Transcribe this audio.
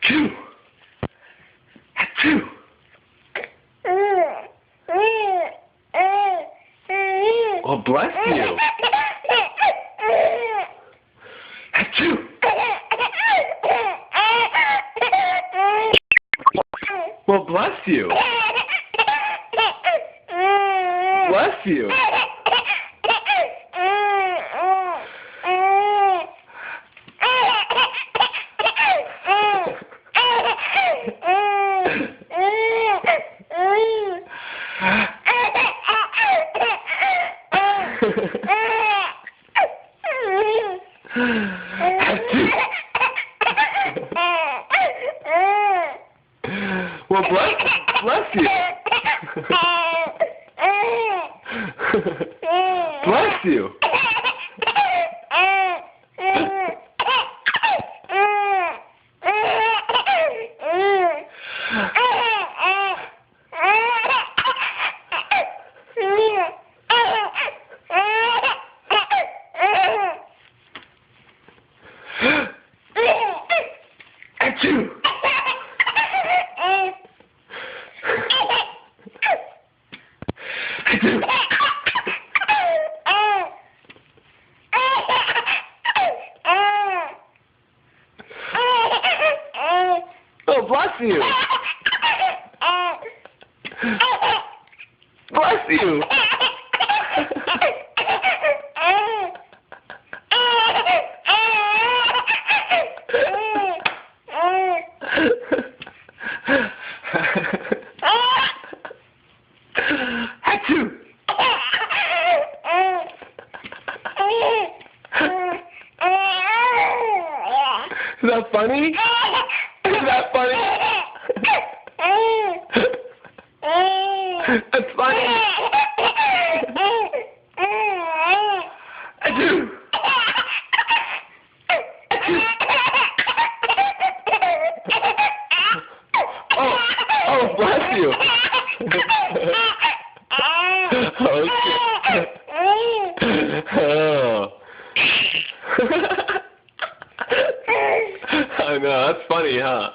Achoo! Achoo! Well, bless you. Achoo! Well, bless you. Bless you. Well, bless you. Bless you. Achoo! Achoo! Oh, bless you! Bless you! Achoo! Is that funny? Is that funny? That's funny. Achoo! Oh, bless you. Okay. Oh. I know, that's funny, huh?